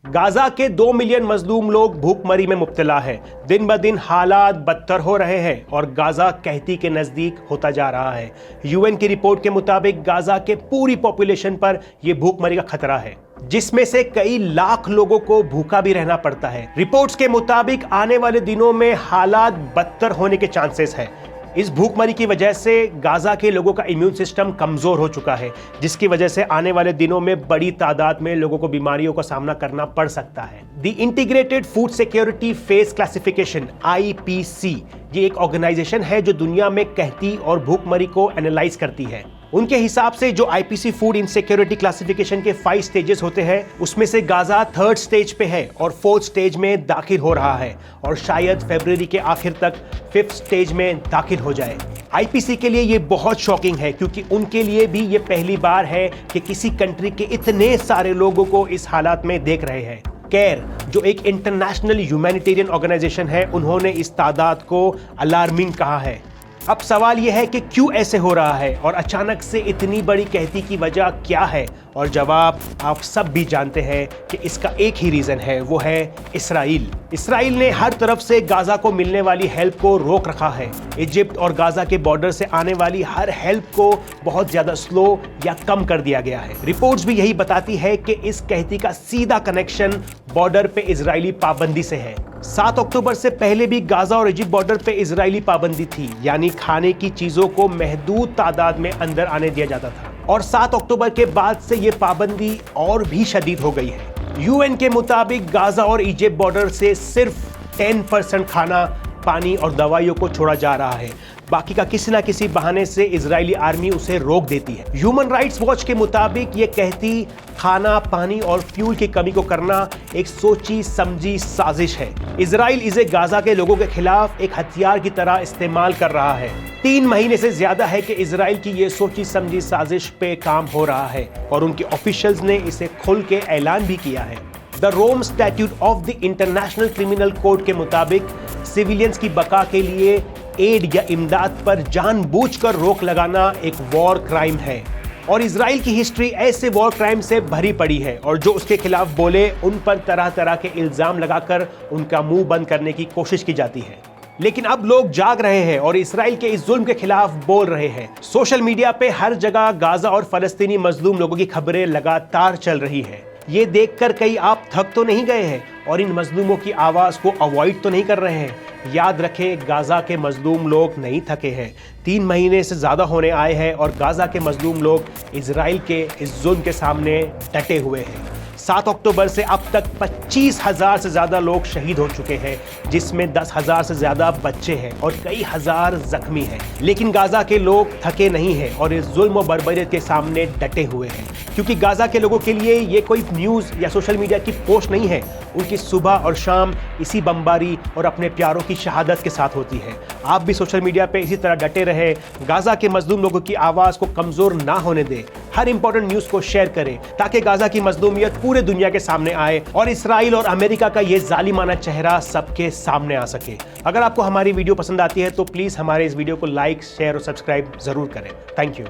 Gaza के 2 million मजलूम लोग भूखमरी में मुब्तला है। दिन ब दिन हालात बदतर हो रहे हैं और गाजा कहती के नजदीक होता जा रहा है। यूएन की रिपोर्ट के मुताबिक गाजा के पूरी पॉपुलेशन पर यह भूखमरी का खतरा है, जिसमें से कई लाख लोगों को भूखा भी रहना पड़ता है। रिपोर्ट्स के मुताबिक आने वाले दिनों में हालात बदतर होने के चांसेस है। इस भूखमरी की वजह से गाजा के लोगों का इम्यून सिस्टम कमजोर हो चुका है, जिसकी वजह से आने वाले दिनों में बड़ी तादाद में लोगों को बीमारियों का सामना करना पड़ सकता है। The integrated food security face classification IPC ये एक ऑर्गेनाइजेशन है जो दुनिया में कहती और भूखमरी को एनालाइज करती है। उनके हिसाब से जो IPC फूड इनसिक्योरिटी क्लासिफिकेशन के 5 स्टेजेस होते हैं, उसमें से गाजा 3rd स्टेज पे है और 4th स्टेज में दाखिल हो रहा है और शायद फरवरी के आखिर तक 5th स्टेज में दाखिल हो जाए। IPC के लिए ये बहुत शॉकिंग है, क्योंकि उनके लिए भी ये पहली बार है कि किसी कंट्री के इतने सारे लोगों को इस हालात में देख रहे हैं। केयर जो एक इंटरनेशनल ह्यूमैनिटेरियन ऑर्गेनाइजेशन है, उन्होंने इस तादाद को अलार्मिंग कहा है। अब सवाल यह है कि क्यों ऐसे हो रहा है और अचानक से इतनी बड़ी कहती की वजह क्या है, और जवाब आप सब भी जानते हैं कि इसका एक ही रीजन है, वो है इसराइल। इसराइल ने हर तरफ से गाजा को मिलने वाली हेल्प को रोक रखा है। इजिप्ट और गाजा के बॉर्डर से आने वाली हर हेल्प को बहुत ज्यादा स्लो या कम कर दिया गया है। रिपोर्ट्स भी यही बताती है कि इस कहती का सीधा कनेक्शन बॉर्डर पे इजरायली पाबंदी से है। 7 अक्टूबर से पहले भी गाजा और इजिप्ट बॉर्डर पे इजरायली पाबंदी थी, यानी खाने की चीजों को महदूद तादाद में अंदर आने दिया जाता था, और 7 अक्टूबर के बाद से ये पाबंदी और भी शदीद हो गई है। यूएन के मुताबिक गाजा और इजिप्ट बॉर्डर से सिर्फ 10% खाना, पानी और दवाइयों को छोड़ा जा रहा है। बाकी का किसी ना किसी बहाने से इजरायली आर्मी उसे रोक देती है। ह्यूमन राइट्स वॉच के मुताबिक ये कहती खाना, पानी और फ्यूल की कमी को करना एक सोची समझी साजिश है। इजराइल इसे गाजा के लोगों के खिलाफ एक हथियार की तरह इस्तेमाल कर रहा है। 3 महीने से ज्यादा है कि इजराइल की ये सोची समझी साजिश पे काम हो रहा है और उनके ऑफिशियल्स ने इसे खुल के ऐलान भी किया है। The Rome statute of the international criminal code के मुताबिक सिविलियंस की बका के लिए एड या इमदाद पर जानबूझकर रोक लगाना एक वॉर क्राइम है, और इजराइल की हिस्ट्री ऐसे वॉर क्राइम से भरी पड़ी है, और जो उसके खिलाफ बोले उन पर तरह तरह के इल्जाम लगाकर उनका मुंह बंद करने की कोशिश की जाती है। लेकिन अब लोग जाग रहे हैं और इसराइल के इस जुल्म के खिलाफ बोल रहे हैं। सोशल मीडिया पे हर जगह गाजा और फलस्तीनी मजलूम लोगों की खबरें लगातार चल रही है। ये देखकर कहीं आप थक तो नहीं गए हैं और इन मजलूमों की आवाज को अवॉइड तो नहीं कर रहे हैं। याद रखें, गाजा के मजलूम लोग नहीं थके हैं। 3 महीने से ज्यादा होने आए हैं और गाजा के मजलूम लोग इजराइल के इस जुल्म के सामने डटे हुए हैं। 7 अक्टूबर से अब तक 25,000 से ज्यादा लोग शहीद हो चुके हैं, जिसमें 10,000 से ज्यादा बच्चे हैं और कई हजार जख्मी हैं। लेकिन गाजा के लोग थके नहीं हैं और इस जुल्म और बर्बरियत के सामने डटे हुए हैं, क्योंकि गाजा के लोगों के लिए ये कोई न्यूज़ या सोशल मीडिया की पोस्ट नहीं है। उनकी सुबह और शाम इसी बमबारी और अपने प्यारों की शहादत के साथ होती है। आप भी सोशल मीडिया पे इसी तरह डटे रहे, गाजा के मजलूम लोगों की आवाज़ को कमज़ोर ना होने दे। हर इंपॉर्टेंट न्यूज़ को शेयर करें ताकि गाजा की मजलूमियत पूरे दुनिया के सामने आए और इसराइल और अमेरिका का ये जालिमाना चेहरा सबके सामने आ सके। अगर आपको हमारी वीडियो पसंद आती है तो प्लीज़ हमारे इस वीडियो को लाइक, शेयर और सब्सक्राइब ज़रूर करें। Thank you.